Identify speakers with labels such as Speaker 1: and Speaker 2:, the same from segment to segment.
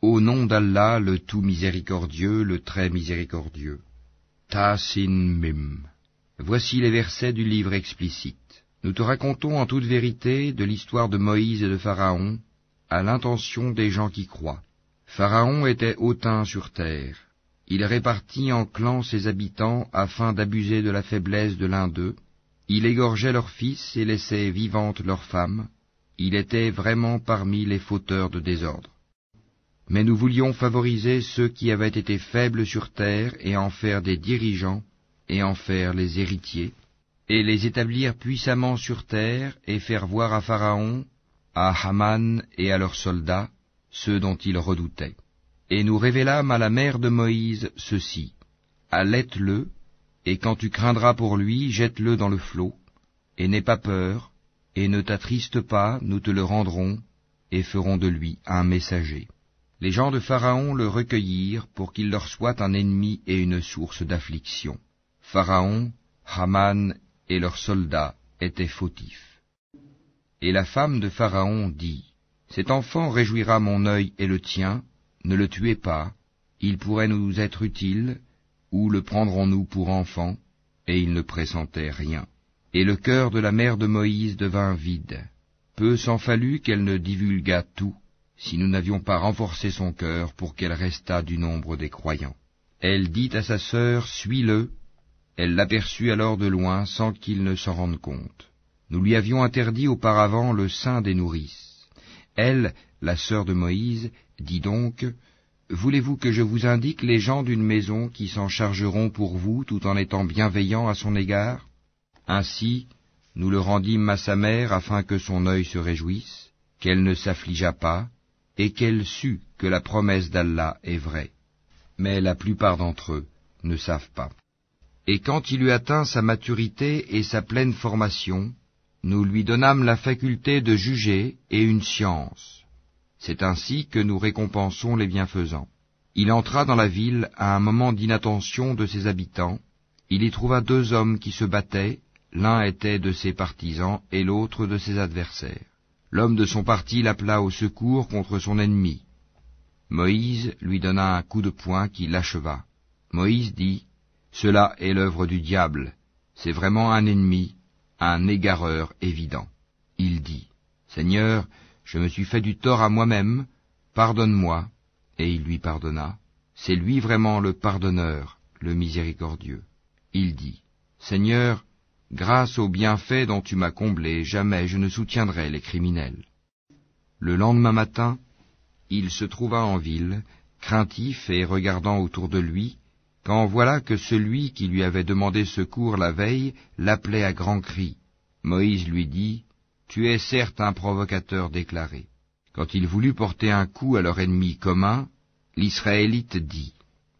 Speaker 1: Au nom d'Allah, le tout miséricordieux, le très miséricordieux. Ta-sin-mim. Voici les versets du livre explicite. Nous te racontons en toute vérité de l'histoire de Moïse et de Pharaon, à l'intention des gens qui croient. Pharaon était hautain sur terre. Il répartit en clans ses habitants afin d'abuser de la faiblesse de l'un d'eux. Il égorgeait leurs fils et laissait vivantes leurs femmes. Il était vraiment parmi les fauteurs de désordre. Mais nous voulions favoriser ceux qui avaient été faibles sur terre et en faire des dirigeants et en faire les héritiers, et les établir puissamment sur terre et faire voir à Pharaon, à Haman et à leurs soldats, ceux dont ils redoutaient. Et nous révélâmes à la mère de Moïse ceci: allaite-le, et quand tu craindras pour lui, jette-le dans le flot, et n'aie pas peur, et ne t'attriste pas, nous te le rendrons, et ferons de lui un messager. Les gens de Pharaon le recueillirent pour qu'il leur soit un ennemi et une source d'affliction. Pharaon, Haman et leurs soldats étaient fautifs. Et la femme de Pharaon dit: cet enfant réjouira mon œil et le tien, ne le tuez pas, il pourrait nous être utile, ou le prendrons-nous pour enfant? Et il ne pressentait rien. Et le cœur de la mère de Moïse devint vide. Peu s'en fallut qu'elle ne divulguât tout, si nous n'avions pas renforcé son cœur pour qu'elle restât du nombre des croyants. Elle dit à sa sœur: suis-le. Elle l'aperçut alors de loin sans qu'il ne s'en rende compte. Nous lui avions interdit auparavant le sein des nourrices. Elle, la sœur de Moïse, dit donc: voulez-vous que je vous indique les gens d'une maison qui s'en chargeront pour vous tout en étant bienveillants à son égard? Ainsi, nous le rendîmes à sa mère afin que son œil se réjouisse, qu'elle ne s'affligeât pas, et qu'elle sût que la promesse d'Allah est vraie. Mais la plupart d'entre eux ne savent pas. Et quand il eut atteint sa maturité et sa pleine formation, nous lui donnâmes la faculté de juger et une science. C'est ainsi que nous récompensons les bienfaisants. Il entra dans la ville à un moment d'inattention de ses habitants. Il y trouva deux hommes qui se battaient, l'un était de ses partisans et l'autre de ses adversaires. L'homme de son parti l'appela au secours contre son ennemi. Moïse lui donna un coup de poing qui l'acheva. Moïse dit: cela est l'œuvre du diable, c'est vraiment un ennemi, un égareur évident. Il dit: Seigneur, je me suis fait du tort à moi-même, pardonne-moi. Et il lui pardonna. C'est lui vraiment le pardonneur, le miséricordieux. Il dit: Seigneur, grâce aux bienfaits dont tu m'as comblé, jamais je ne soutiendrai les criminels. Le lendemain matin, il se trouva en ville, craintif et regardant autour de lui, quand voilà que celui qui lui avait demandé secours la veille l'appelait à grands cris. Moïse lui dit: tu es certes un provocateur déclaré. Quand il voulut porter un coup à leur ennemi commun, l'Israélite dit: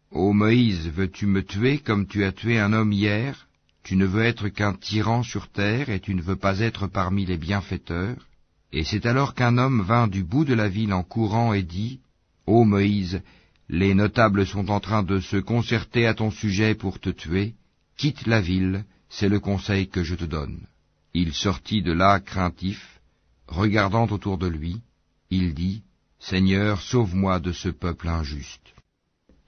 Speaker 1: Ô Moïse, veux-tu me tuer comme tu as tué un homme hier? Tu ne veux être qu'un tyran sur terre, et tu ne veux pas être parmi les bienfaiteurs. Et c'est alors qu'un homme vint du bout de la ville en courant et dit: Ô Moïse, les notables sont en train de se concerter à ton sujet pour te tuer. Quitte la ville, c'est le conseil que je te donne. Il sortit de là craintif, regardant autour de lui. Il dit: Seigneur, sauve-moi de ce peuple injuste.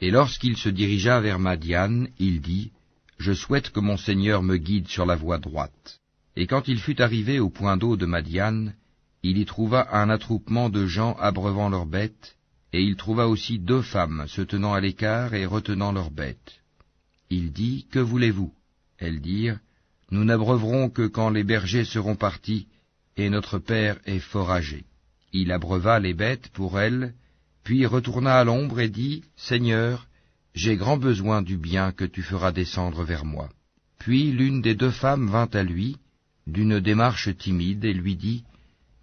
Speaker 1: Et lorsqu'il se dirigea vers Madian, il dit: Je souhaite que mon Seigneur me guide sur la voie droite. Et quand il fut arrivé au point d'eau de Madian, il y trouva un attroupement de gens abreuvant leurs bêtes, et il trouva aussi 2 femmes se tenant à l'écart et retenant leurs bêtes. Il dit: Que voulez-vous? Elles dirent: Nous n'abreuverons que quand les bergers seront partis, et notre père est fort âgé. Il abreuva les bêtes pour elles, puis retourna à l'ombre et dit: Seigneur, j'ai grand besoin du bien que tu feras descendre vers moi. Puis l'une des 2 femmes vint à lui, d'une démarche timide, et lui dit: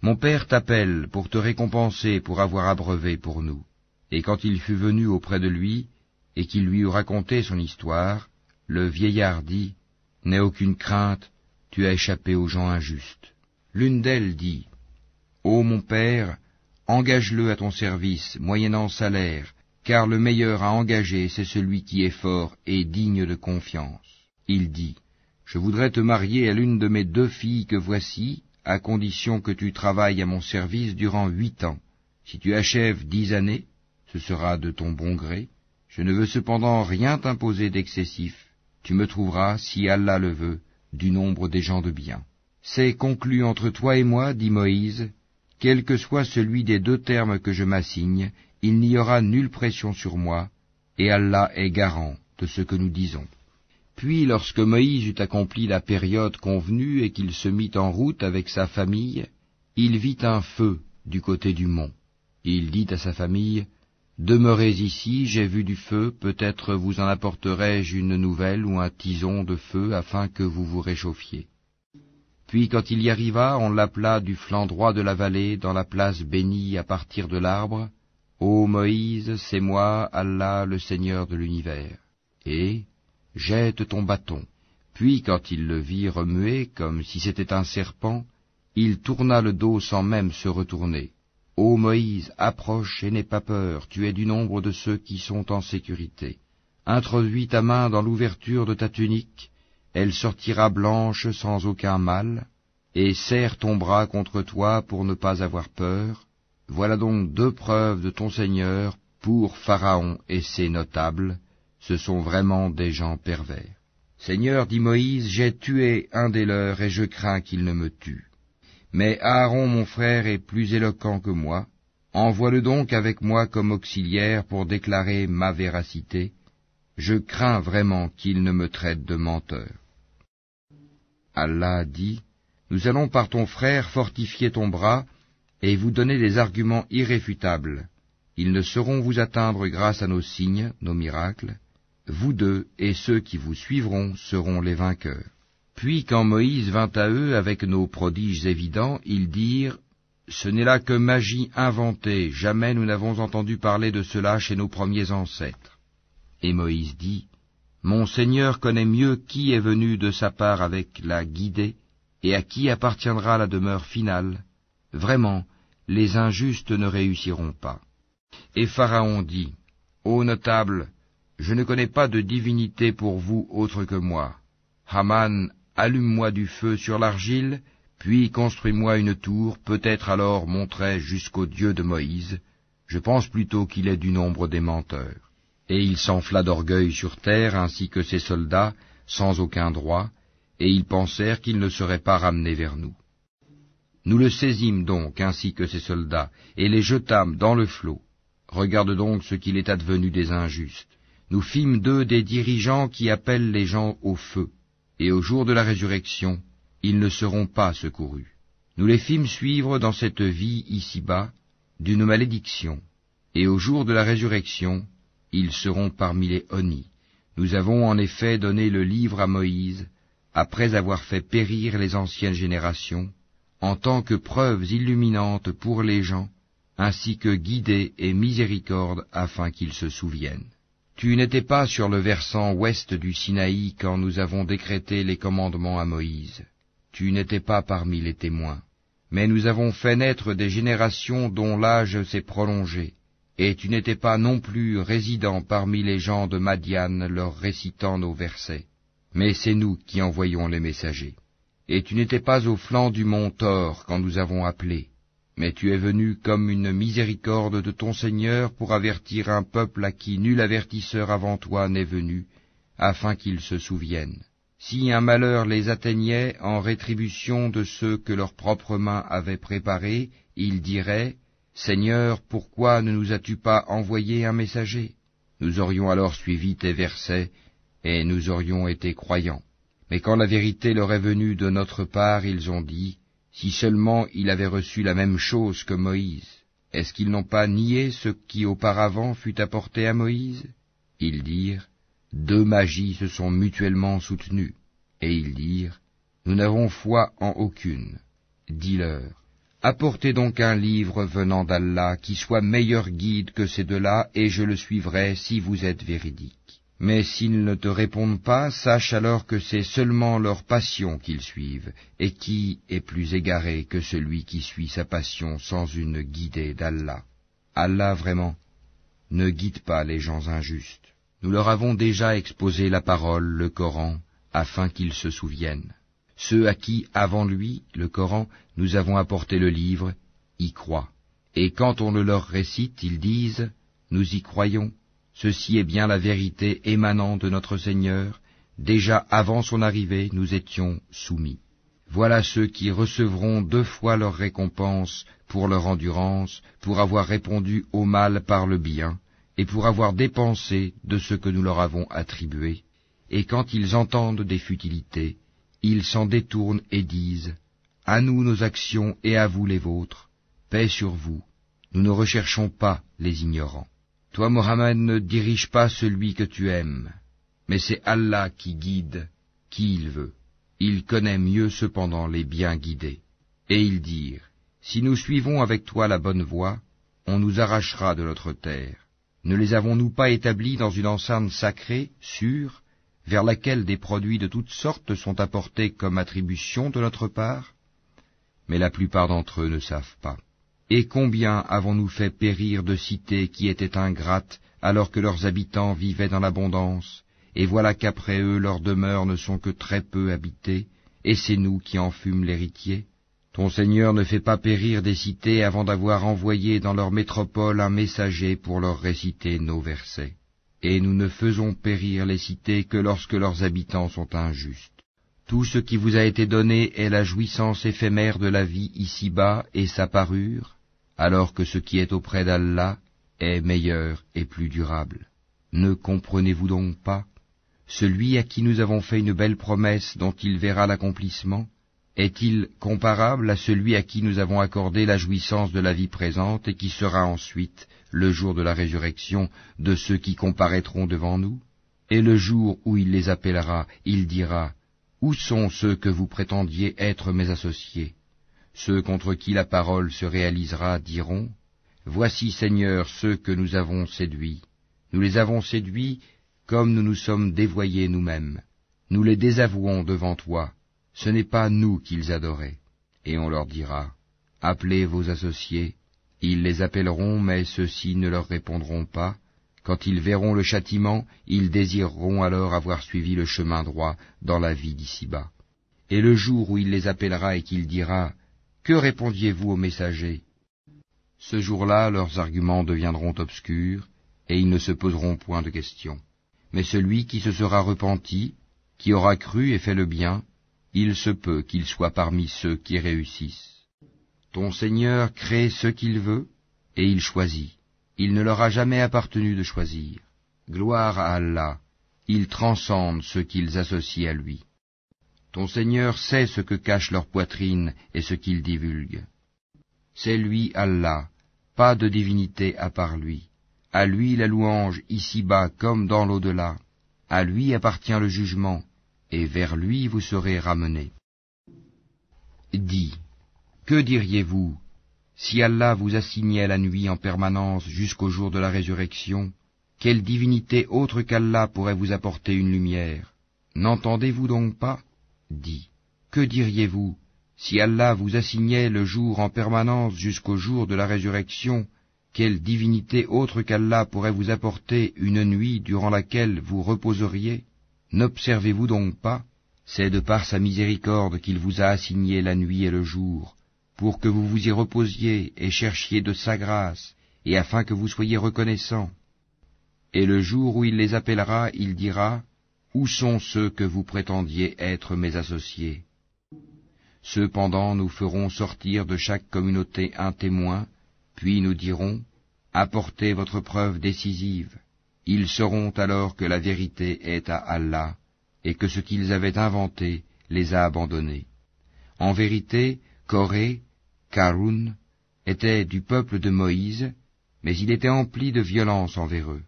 Speaker 1: Mon père t'appelle pour te récompenser pour avoir abreuvé pour nous. Et quand il fut venu auprès de lui, et qu'il lui eut raconté son histoire, le vieillard dit: N'aie aucune crainte, tu as échappé aux gens injustes. L'une d'elles dit: Ô mon père, engage-le à ton service, moyennant salaire, car le meilleur à engager, c'est celui qui est fort et digne de confiance. Il dit: Je voudrais te marier à l'une de mes 2 filles que voici, à condition que tu travailles à mon service durant 8 ans. Si tu achèves 10 années, ce sera de ton bon gré. Je ne veux cependant rien t'imposer d'excessif. Tu me trouveras, si Allah le veut, du nombre des gens de bien. C'est conclu entre toi et moi, dit Moïse, quel que soit celui des deux termes que je m'assigne, il n'y aura nulle pression sur moi, et Allah est garant de ce que nous disons. Puis, lorsque Moïse eut accompli la période convenue et qu'il se mit en route avec sa famille, il vit un feu du côté du mont. Il dit à sa famille, « Demeurez ici, j'ai vu du feu, peut-être vous en apporterai-je une nouvelle ou un tison de feu afin que vous vous réchauffiez. » Puis quand il y arriva, on l'appela du flanc droit de la vallée, dans la place bénie à partir de l'arbre, « Ô Moïse, c'est moi, Allah, le Seigneur de l'univers. » Et « Jette ton bâton. » Puis quand il le vit remuer comme si c'était un serpent, il tourna le dos sans même se retourner. « Ô Moïse, approche et n'aie pas peur, tu es du nombre de ceux qui sont en sécurité. Introduis ta main dans l'ouverture de ta tunique, elle sortira blanche sans aucun mal, et serre ton bras contre toi pour ne pas avoir peur. Voilà donc deux preuves de ton Seigneur pour Pharaon et ses notables, ce sont vraiment des gens pervers. Seigneur, dit Moïse, j'ai tué un des leurs et je crains qu'il ne me tue. Mais Aaron mon frère est plus éloquent que moi, envoie-le donc avec moi comme auxiliaire pour déclarer ma véracité. Je crains vraiment qu'il ne me traite de menteur. Allah dit, nous allons par ton frère fortifier ton bras et vous donner des arguments irréfutables. Ils ne sauront vous atteindre grâce à nos signes, nos miracles. Vous deux et ceux qui vous suivront seront les vainqueurs. Puis quand Moïse vint à eux avec nos prodiges évidents, ils dirent, ce n'est là que magie inventée, jamais nous n'avons entendu parler de cela chez nos premiers ancêtres. Et Moïse dit, mon Seigneur connaît mieux qui est venu de sa part avec la guidée, et à qui appartiendra la demeure finale. Vraiment, les injustes ne réussiront pas. Et Pharaon dit, ô notables, je ne connais pas de divinité pour vous autre que moi. Haman, allume-moi du feu sur l'argile, puis construis-moi une tour, peut-être alors monterai-je jusqu'au Dieu de Moïse. Je pense plutôt qu'il est du nombre des menteurs. Et il s'enfla d'orgueil sur terre, ainsi que ses soldats, sans aucun droit, et ils pensèrent qu'ils ne seraient pas ramenés vers nous. Nous le saisîmes donc, ainsi que ses soldats, et les jetâmes dans le flot. Regarde donc ce qu'il est advenu des injustes. Nous fîmes d'eux des dirigeants qui appellent les gens au feu, et au jour de la résurrection, ils ne seront pas secourus. Nous les fîmes suivre dans cette vie ici-bas d'une malédiction, et au jour de la résurrection, ils seront parmi les honnis. Nous avons en effet donné le livre à Moïse, après avoir fait périr les anciennes générations, en tant que preuves illuminantes pour les gens, ainsi que guidée et miséricorde afin qu'ils se souviennent. Tu n'étais pas sur le versant ouest du Sinaï quand nous avons décrété les commandements à Moïse. Tu n'étais pas parmi les témoins. Mais nous avons fait naître des générations dont l'âge s'est prolongé, et tu n'étais pas non plus résident parmi les gens de Madian leur récitant nos versets. Mais c'est nous qui envoyons les messagers. Et tu n'étais pas au flanc du mont Thor quand nous avons appelé. Mais tu es venu comme une miséricorde de ton Seigneur pour avertir un peuple à qui nul avertisseur avant toi n'est venu, afin qu'ils se souviennent. Si un malheur les atteignait en rétribution de ceux que leurs propres mains avaient préparés, ils diraient, « Seigneur, pourquoi ne nous as-tu pas envoyé un messager ?» Nous aurions alors suivi tes versets, et nous aurions été croyants. Mais quand la vérité leur est venue de notre part, ils ont dit, si seulement il avait reçu la même chose que Moïse, est-ce qu'ils n'ont pas nié ce qui auparavant fut apporté à Moïse? Ils dirent, deux magies se sont mutuellement soutenues. Et ils dirent, nous n'avons foi en aucune. Dis-leur, apportez donc un livre venant d'Allah qui soit meilleur guide que ces deux-là, et je le suivrai si vous êtes véridiques. Mais s'ils ne te répondent pas, sache alors que c'est seulement leur passion qu'ils suivent, et qui est plus égaré que celui qui suit sa passion sans une guidée d'Allah. Allah vraiment ne guide pas les gens injustes. Nous leur avons déjà exposé la parole, le Coran, afin qu'ils se souviennent. Ceux à qui, avant lui, le Coran, nous avons apporté le livre, y croient. Et quand on le leur récite, ils disent, nous y croyons, ceci est bien la vérité émanant de notre Seigneur, déjà avant son arrivée nous étions soumis. Voilà ceux qui recevront 2 fois leur récompense pour leur endurance, pour avoir répondu au mal par le bien, et pour avoir dépensé de ce que nous leur avons attribué. Et quand ils entendent des futilités, ils s'en détournent et disent « À nous nos actions et à vous les vôtres, paix sur vous, nous ne recherchons pas les ignorants. » Toi, Mohammed, ne dirige pas celui que tu aimes, mais c'est Allah qui guide qui il veut. Il connaît mieux cependant les bien guidés. Et ils dirent, si nous suivons avec toi la bonne voie, on nous arrachera de notre terre. Ne les avons-nous pas établis dans une enceinte sacrée, sûre, vers laquelle des produits de toutes sortes sont apportés comme attribution de notre part? Mais la plupart d'entre eux ne savent pas. Et combien avons-nous fait périr de cités qui étaient ingrates, alors que leurs habitants vivaient dans l'abondance, et voilà qu'après eux leurs demeures ne sont que très peu habitées, et c'est nous qui en fûmes l'héritier. Ton Seigneur ne fait pas périr des cités avant d'avoir envoyé dans leur métropole un messager pour leur réciter nos versets. Et nous ne faisons périr les cités que lorsque leurs habitants sont injustes. Tout ce qui vous a été donné est la jouissance éphémère de la vie ici-bas et sa parure, alors que ce qui est auprès d'Allah est meilleur et plus durable. Ne comprenez-vous donc pas? Celui à qui nous avons fait une belle promesse dont il verra l'accomplissement, est-il comparable à celui à qui nous avons accordé la jouissance de la vie présente et qui sera ensuite, le jour de la résurrection, de ceux qui comparaîtront devant nous? Et le jour où il les appellera, il dira, « Où sont ceux que vous prétendiez être mes associés ?» Ceux contre qui la parole se réalisera diront, « Voici, Seigneur, ceux que nous avons séduits. Nous les avons séduits comme nous nous sommes dévoyés nous-mêmes. Nous les désavouons devant toi. Ce n'est pas nous qu'ils adoraient. » Et on leur dira, « Appelez vos associés. » Ils les appelleront, mais ceux-ci ne leur répondront pas. Quand ils verront le châtiment, ils désireront alors avoir suivi le chemin droit dans la vie d'ici-bas. Et le jour où il les appellera et qu'il dira, « Que répondiez-vous aux messagers ?» Ce jour-là, leurs arguments deviendront obscurs, et ils ne se poseront point de questions. Mais celui qui se sera repenti, qui aura cru et fait le bien, il se peut qu'il soit parmi ceux qui réussissent. Ton Seigneur crée ce qu'il veut, et il choisit. Il ne leur a jamais appartenu de choisir. Gloire à Allah, il transcende ceux qu'ils associent à lui. Ton Seigneur sait ce que cache leur poitrine et ce qu'ils divulguent. C'est lui Allah, pas de divinité à part lui. À lui la louange ici-bas comme dans l'au-delà. À lui appartient le jugement, et vers lui vous serez ramenés. Dis, que diriez-vous si Allah vous assignait la nuit en permanence jusqu'au jour de la résurrection? Quelle divinité autre qu'Allah pourrait vous apporter une lumière? N'entendez-vous donc pas? Dis, que diriez-vous si Allah vous assignait le jour en permanence jusqu'au jour de la résurrection? Quelle divinité autre qu'Allah pourrait vous apporter une nuit durant laquelle vous reposeriez? N'observez-vous donc pas? C'est de par sa miséricorde qu'il vous a assigné la nuit et le jour, pour que vous vous y reposiez et cherchiez de sa grâce, et afin que vous soyez reconnaissants. Et le jour où il les appellera, il dira, « Où sont ceux que vous prétendiez être mes associés ?» Cependant nous ferons sortir de chaque communauté un témoin, puis nous dirons, « Apportez votre preuve décisive. » Ils sauront alors que la vérité est à Allah, et que ce qu'ils avaient inventé les a abandonnés. En vérité, Coré, Karun, était du peuple de Moïse, mais il était empli de violence envers eux.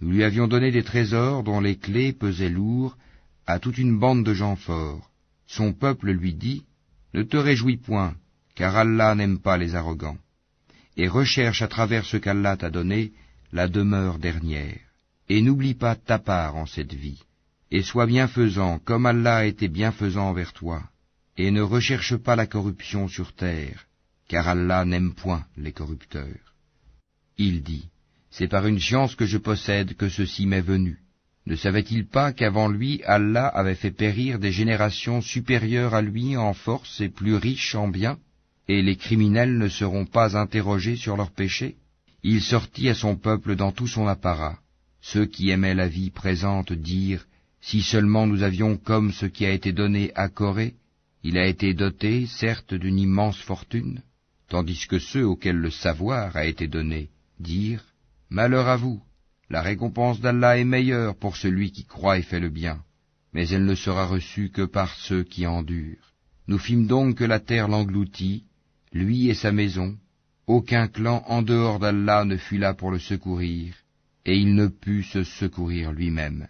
Speaker 1: Nous lui avions donné des trésors dont les clés pesaient lourd à toute une bande de gens forts. Son peuple lui dit, « Ne te réjouis point, car Allah n'aime pas les arrogants. Et recherche à travers ce qu'Allah t'a donné la demeure dernière. Et n'oublie pas ta part en cette vie. Et sois bienfaisant comme Allah a été bienfaisant envers toi. Et ne recherche pas la corruption sur terre, car Allah n'aime point les corrupteurs. » Il dit, « C'est par une science que je possède que ceci m'est venu. Ne savait-il pas qu'avant lui, Allah avait fait périr des générations supérieures à lui en force et plus riches en biens? Et les criminels ne seront pas interrogés sur leurs péchés? Il sortit à son peuple dans tout son apparat. Ceux qui aimaient la vie présente dirent, si seulement nous avions comme ce qui a été donné à Corée, il a été doté, certes, d'une immense fortune, tandis que ceux auxquels le savoir a été donné dirent, malheur à vous, la récompense d'Allah est meilleure pour celui qui croit et fait le bien, mais elle ne sera reçue que par ceux qui endurent. Nous fîmes donc que la terre l'engloutit, lui et sa maison, aucun clan en dehors d'Allah ne fut là pour le secourir, et il ne put se secourir lui-même.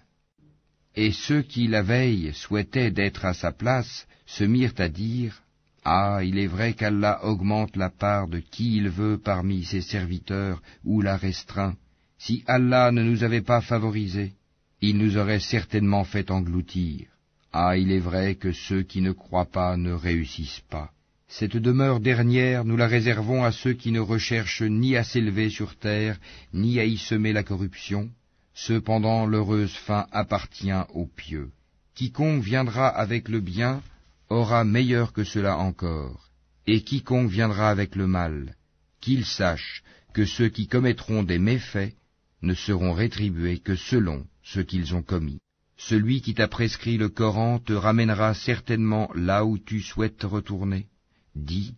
Speaker 1: Et ceux qui, la veille, souhaitaient d'être à sa place, se mirent à dire, « Ah, il est vrai qu'Allah augmente la part de qui il veut parmi ses serviteurs, ou la restreint. Si Allah ne nous avait pas favorisés, il nous aurait certainement fait engloutir. Ah, il est vrai que ceux qui ne croient pas ne réussissent pas. Cette demeure dernière, nous la réservons à ceux qui ne recherchent ni à s'élever sur terre, ni à y semer la corruption. Cependant, l'heureuse fin appartient aux pieux. Quiconque viendra avec le bien aura meilleur que cela encore, et quiconque viendra avec le mal, qu'il sache que ceux qui commettront des méfaits ne seront rétribués que selon ce qu'ils ont commis. Celui qui t'a prescrit le Coran te ramènera certainement là où tu souhaites retourner. Dis,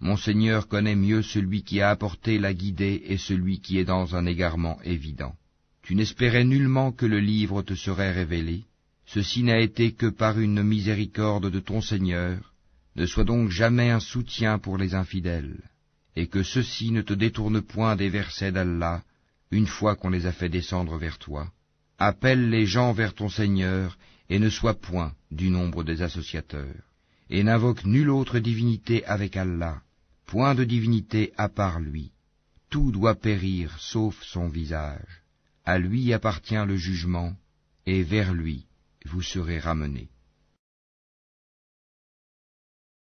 Speaker 1: mon Seigneur connaît mieux celui qui a apporté la guidée et celui qui est dans un égarement évident. Tu n'espérais nullement que le livre te serait révélé. Ceci n'a été que par une miséricorde de ton Seigneur. Ne sois donc jamais un soutien pour les infidèles, et que ceux-ci ne te détournent point des versets d'Allah, une fois qu'on les a fait descendre vers toi. Appelle les gens vers ton Seigneur, et ne sois point du nombre des associateurs. Et n'invoque nulle autre divinité avec Allah, point de divinité à part lui. Tout doit périr sauf son visage. À lui appartient le jugement, et vers lui vous serez ramenés.